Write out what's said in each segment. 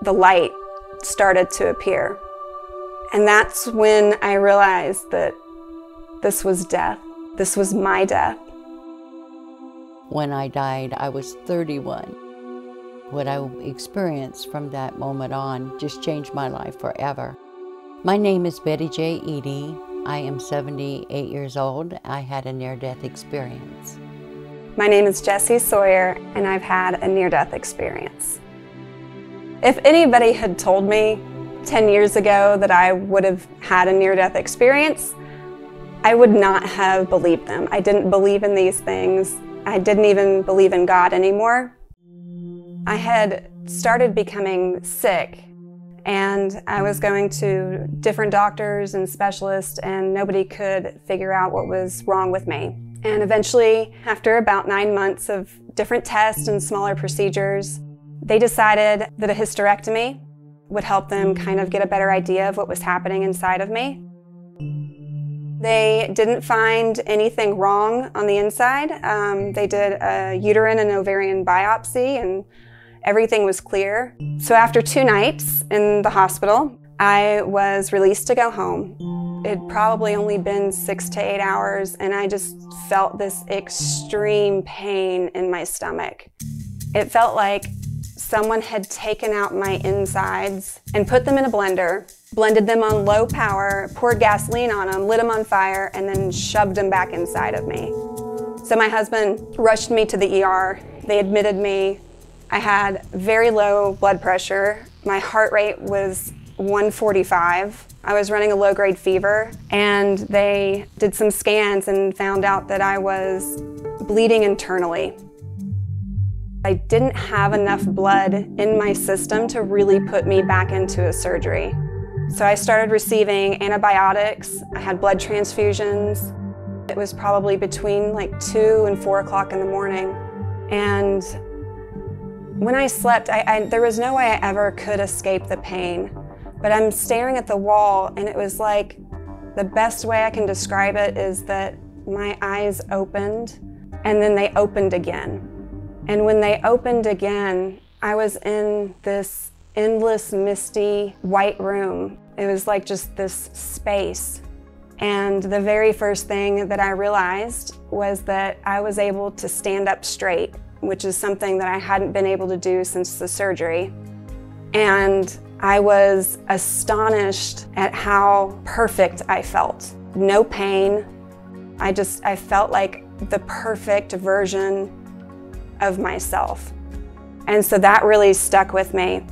the light started to appear. And that's when I realized that this was death. This was my death. When I died, I was 31. What I experienced from that moment on just changed my life forever. My name is Betty J. Eadie. I am 78 years old. I had a near-death experience. My name is Jessie Sawyer, and I've had a near-death experience. If anybody had told me 10 years ago that I would have had a near-death experience, I would not have believed them. I didn't believe in these things. I didn't even believe in God anymore. I had started becoming sick, and I was going to different doctors and specialists, and nobody could figure out what was wrong with me. And eventually, after about 9 months of different tests and smaller procedures, they decided that a hysterectomy would help them kind of get a better idea of what was happening inside of me. They didn't find anything wrong on the inside. They did a uterine and ovarian biopsy, and everything was clear. So after 2 nights in the hospital, I was released to go home. It'd probably only been 6 to 8 hours, and I just felt this extreme pain in my stomach. It felt like someone had taken out my insides and put them in a blender, blended them on low power, poured gasoline on them, lit them on fire, and then shoved them back inside of me. So my husband rushed me to the ER. They admitted me. I had very low blood pressure. My heart rate was 145. I was running a low-grade fever, and they did some scans and found out that I was bleeding internally. I didn't have enough blood in my system to really put me back into a surgery. So I started receiving antibiotics. I had blood transfusions. It was probably between like 2 and 4 o'clock in the morning. And when I slept, there was no way I ever could escape the pain. But I'm staring at the wall, and it was like, the best way I can describe it is that my eyes opened, and then they opened again. And when they opened again, I was in this endless, misty, white room. It was like just this space. And the very first thing that I realized was that I was able to stand up straight, which is something that I hadn't been able to do since the surgery. And I was astonished at how perfect I felt. No pain. I felt like the perfect version of myself. And so that really stuck with me.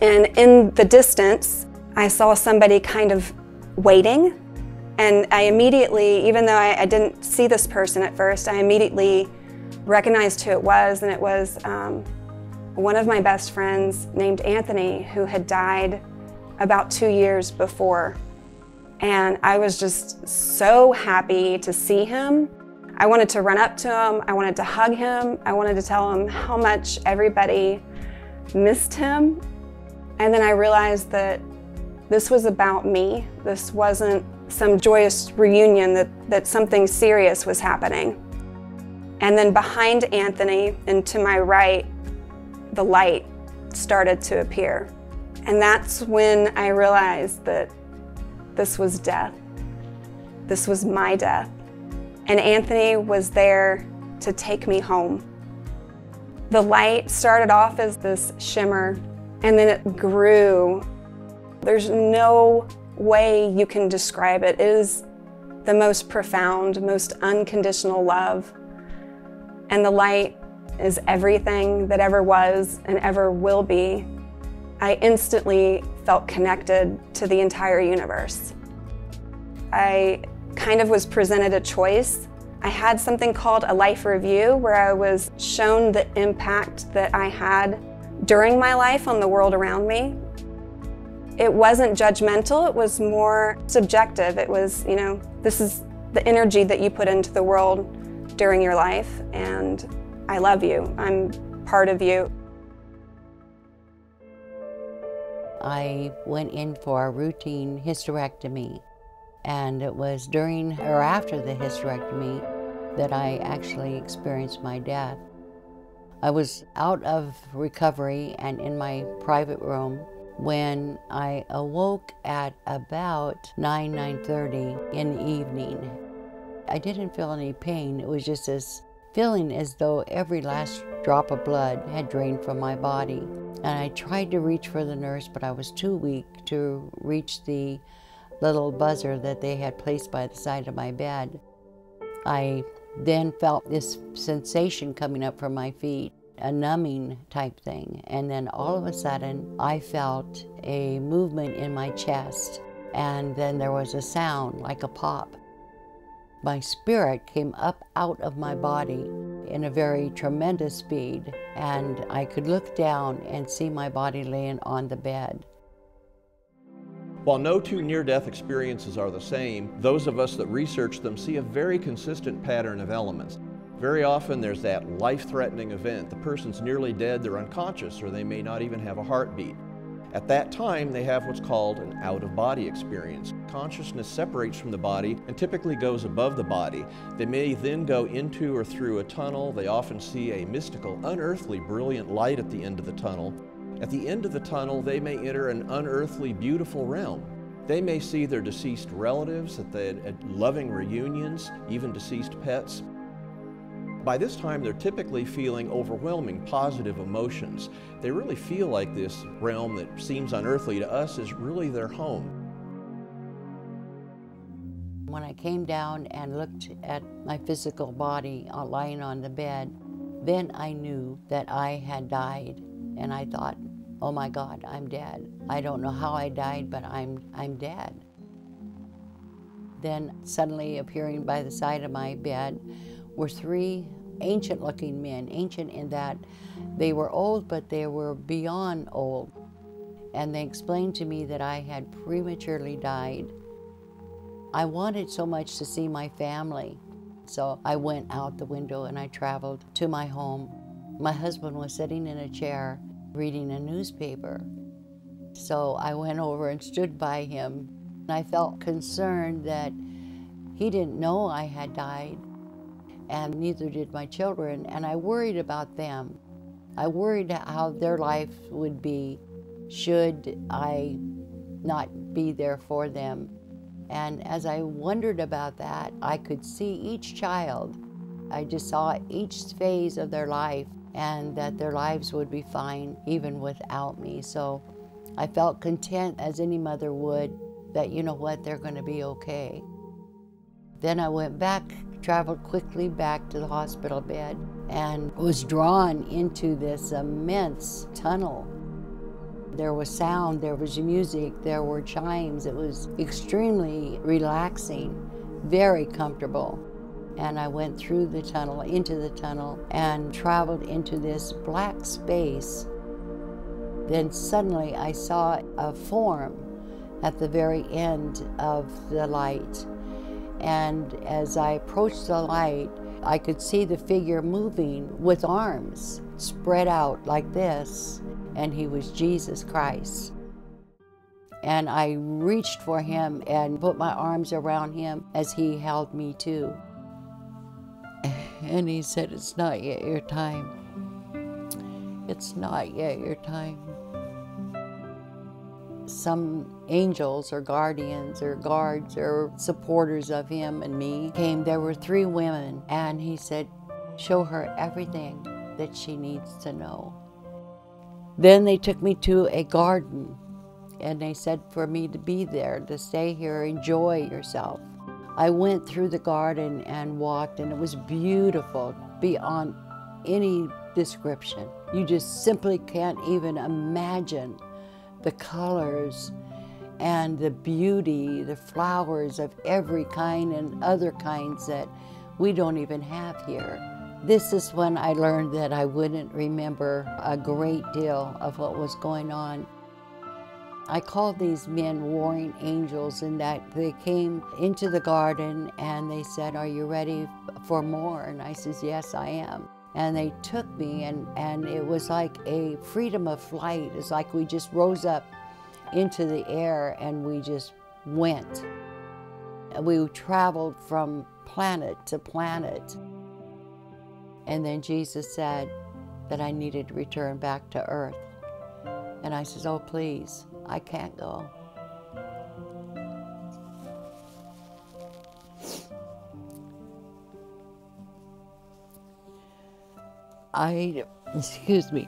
And in the distance, I saw somebody kind of waiting. And I immediately, even though I didn't see this person at first, I immediately recognized who it was, and it was one of my best friends named Anthony, who had died about 2 years before. And I was just so happy to see him. I wanted to run up to him, I wanted to hug him, I wanted to tell him how much everybody missed him. And then I realized that this was about me. This wasn't some joyous reunion, that something serious was happening. And then behind Anthony and to my right, the light started to appear. And that's when I realized that this was death. This was my death. And Anthony was there to take me home. The light started off as this shimmer, and then it grew. There's no way you can describe it. It is the most profound, most unconditional love. And the light is everything that ever was and ever will be. I instantly felt connected to the entire universe. I kind of was presented a choice. I had something called a life review, where I was shown the impact that I had during my life on the world around me. It wasn't judgmental, it was more subjective. It was, you know, this is the energy that you put into the world during your life, and I love you. I'm part of you. I went in for a routine hysterectomy, and it was during or after the hysterectomy that I actually experienced my death. I was out of recovery and in my private room when I awoke at about 9:30 in the evening. I didn't feel any pain. It was just this feeling as though every last drop of blood had drained from my body. And I tried to reach for the nurse, but I was too weak to reach the little buzzer that they had placed by the side of my bed. I then felt this sensation coming up from my feet, a numbing type thing. And then all of a sudden, I felt a movement in my chest. And then there was a sound like a pop. My spirit came up out of my body in a very tremendous speed, and I could look down and see my body laying on the bed. While no two near-death experiences are the same, those of us that research them see a very consistent pattern of elements. Very often there's that life-threatening event. The person's nearly dead, they're unconscious, or they may not even have a heartbeat. At that time, they have what's called an out-of-body experience. Consciousness separates from the body and typically goes above the body. They may then go into or through a tunnel. They often see a mystical, unearthly, brilliant light at the end of the tunnel. At the end of the tunnel, they may enter an unearthly, beautiful realm. They may see their deceased relatives at loving reunions, even deceased pets. By this time, they're typically feeling overwhelming positive emotions. They really feel like this realm that seems unearthly to us is really their home. When I came down and looked at my physical body lying on the bed, then I knew that I had died. And I thought, oh my God, I'm dead. I don't know how I died, but I'm dead. Then suddenly appearing by the side of my bed were three ancient-looking men, ancient in that they were old, but they were beyond old. And they explained to me that I had prematurely died. I wanted so much to see my family, so I went out the window and I traveled to my home. My husband was sitting in a chair reading a newspaper. So I went over and stood by him. I felt concerned that he didn't know I had died, and neither did my children, and I worried about them. I worried how their life would be should I not be there for them. And as I wondered about that, I could see each child. I just saw each phase of their life and that their lives would be fine even without me. So I felt content, as any mother would, that you know what, they're going to be okay. Then I went back, traveled quickly back to the hospital bed, and was drawn into this immense tunnel. There was sound, there was music, there were chimes. It was extremely relaxing, very comfortable. And I went through the tunnel, into the tunnel, and traveled into this black space. Then suddenly I saw a form at the very end of the light. And as I approached the light, I could see the figure moving with arms spread out like this, and he was Jesus Christ. And I reached for him and put my arms around him as he held me too. And he said, "It's not yet your time. It's not yet your time." Some angels or guardians or guards or supporters of him and me came. There were 3 women, and he said, "Show her everything that she needs to know." Then they took me to a garden, and they said for me to be there, to stay here, enjoy yourself. I went through the garden and walked, and it was beautiful beyond any description. You just simply can't even imagine the colors and the beauty, the flowers of every kind and other kinds that we don't even have here. This is when I learned that I wouldn't remember a great deal of what was going on. I called these men warring angels, in that they came into the garden and they said, "Are you ready for more?" And I says, "Yes, I am." And they took me, and it was like a freedom of flight. It's like we just rose up into the air and we just went. We traveled from planet to planet. And then Jesus said, that I needed to return back to Earth. And I said, oh, please, I can't go. Excuse me.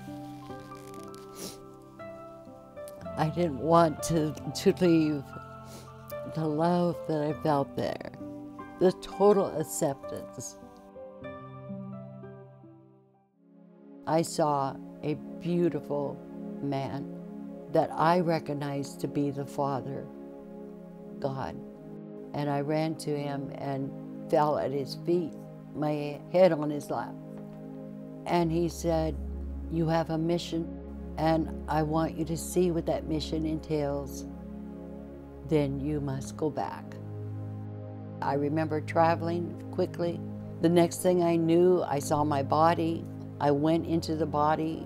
I didn't want to leave the love that I felt there, the total acceptance. I saw a beautiful man that I recognized to be the Father, God. And I ran to him and fell at his feet, my head on his lap. And he said, you have a mission, and I want you to see what that mission entails. Then you must go back. I remember traveling quickly. The next thing I knew, I saw my body. I went into the body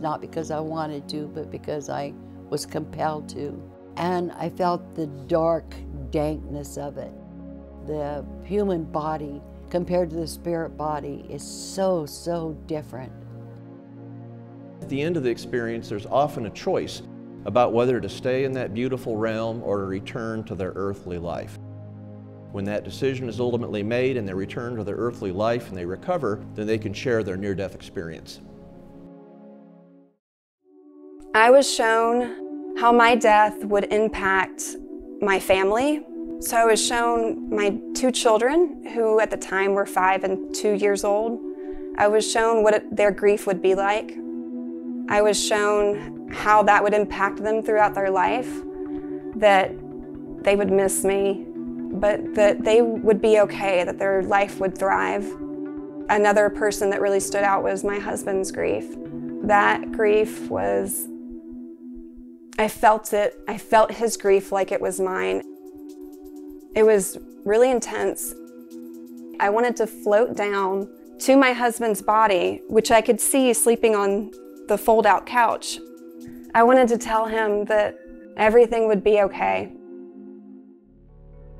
not because I wanted to, but because I was compelled to. And I felt the dark dankness of it. The human body compared to the spirit body is so, so different. At the end of the experience, there's often a choice about whether to stay in that beautiful realm or to return to their earthly life. When that decision is ultimately made and they return to their earthly life and they recover, then they can share their near-death experience. I was shown how my death would impact my family. So I was shown my two children, who at the time were 5 and 2 years old. I was shown what their grief would be like. I was shown how that would impact them throughout their life, that they would miss me, but that they would be okay, that their life would thrive. Another person that really stood out was my husband's grief. That grief was, I felt it. I felt his grief like it was mine. It was really intense. I wanted to float down to my husband's body, which I could see sleeping on the fold-out couch. I wanted to tell him that everything would be okay.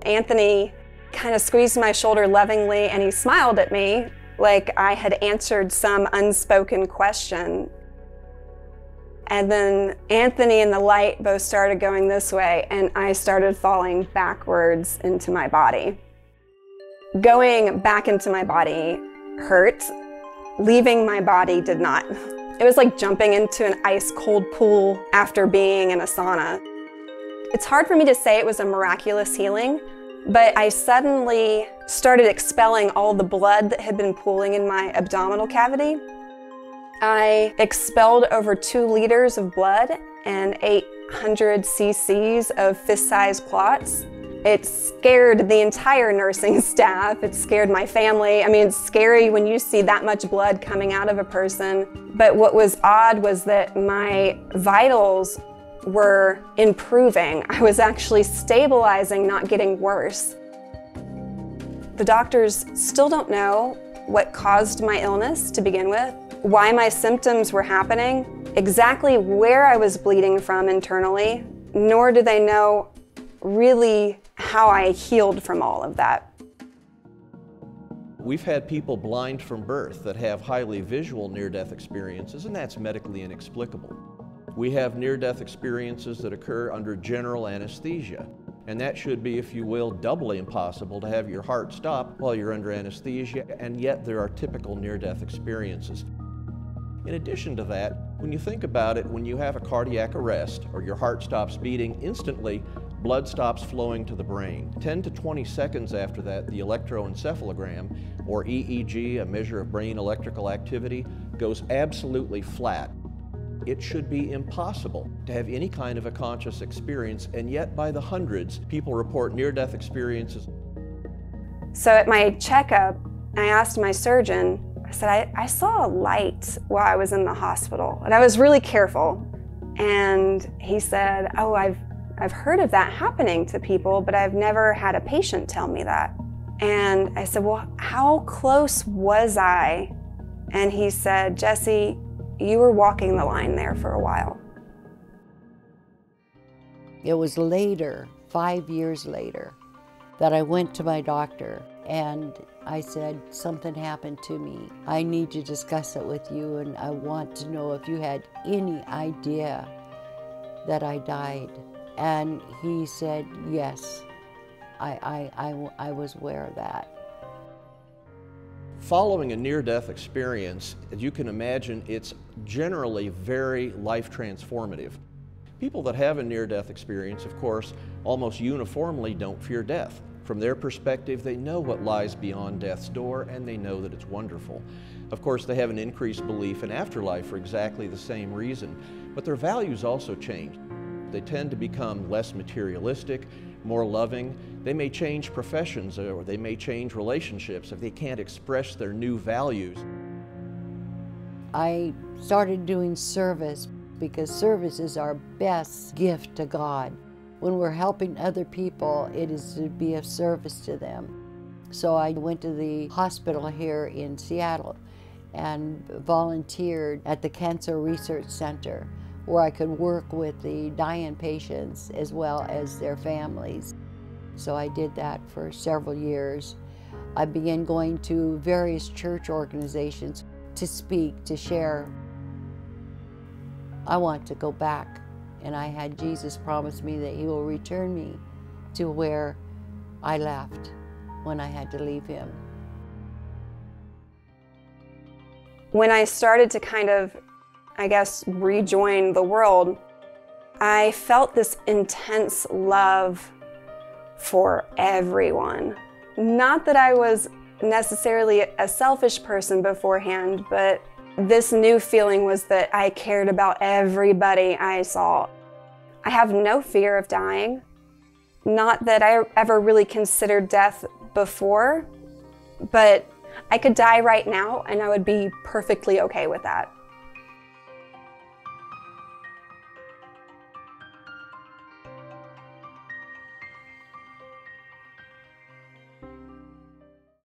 Anthony kind of squeezed my shoulder lovingly and he smiled at me like I had answered some unspoken question. And then Anthony and the light both started going this way and I started falling backwards into my body. Going back into my body hurt. Leaving my body did not. It was like jumping into an ice-cold pool after being in a sauna. It's hard for me to say it was a miraculous healing, but I suddenly started expelling all the blood that had been pooling in my abdominal cavity. I expelled over 2 liters of blood and 800 cc's of fist-sized clots. It scared the entire nursing staff. It scared my family. I mean, it's scary when you see that much blood coming out of a person. But what was odd was that my vitals were improving. I was actually stabilizing, not getting worse. The doctors still don't know what caused my illness to begin with, why my symptoms were happening, exactly where I was bleeding from internally, nor do they know really how I healed from all of that. We've had people blind from birth that have highly visual near-death experiences, and that's medically inexplicable. We have near-death experiences that occur under general anesthesia, and that should be, if you will, doubly impossible to have your heart stop while you're under anesthesia, and yet there are typical near-death experiences. In addition to that, when you think about it, when you have a cardiac arrest or your heart stops beating, instantly blood stops flowing to the brain. 10 to 20 seconds after that, the electroencephalogram, or EEG, a measure of brain electrical activity, goes absolutely flat. It should be impossible to have any kind of a conscious experience, and yet by the hundreds, people report near-death experiences. So at my checkup, I asked my surgeon, I said, I saw a light while I was in the hospital, and I was really careful. And he said, oh, I've heard of that happening to people, but I've never had a patient tell me that. And I said, well, how close was I? And he said, Jessie, you were walking the line there for a while. It was later, 5 years later, that I went to my doctor, and I said, something happened to me. I need to discuss it with you, and I want to know if you had any idea that I died. And he said, yes, I was aware of that. Following a near-death experience, as you can imagine, it's generally very life-transformative. People that have a near-death experience, of course, almost uniformly don't fear death. From their perspective, they know what lies beyond death's door, and they know that it's wonderful. Of course, they have an increased belief in afterlife for exactly the same reason, but their values also change. They tend to become less materialistic, more loving. They may change professions, or they may change relationships if they can't express their new values. I started doing service because service is our best gift to God. When we're helping other people, it is to be of service to them. So I went to the hospital here in Seattle and volunteered at the Cancer Research Center, where I could work with the dying patients as well as their families. So I did that for several years. I began going to various church organizations to speak, to share. I want to go back, and I had Jesus promise me that he will return me to where I left when I had to leave him. When I started to kind of, I guess, rejoin the world, I felt this intense love for everyone. Not that I was necessarily a selfish person beforehand, but this new feeling was that I cared about everybody I saw. I have no fear of dying. Not that I ever really considered death before, but I could die right now and I would be perfectly okay with that.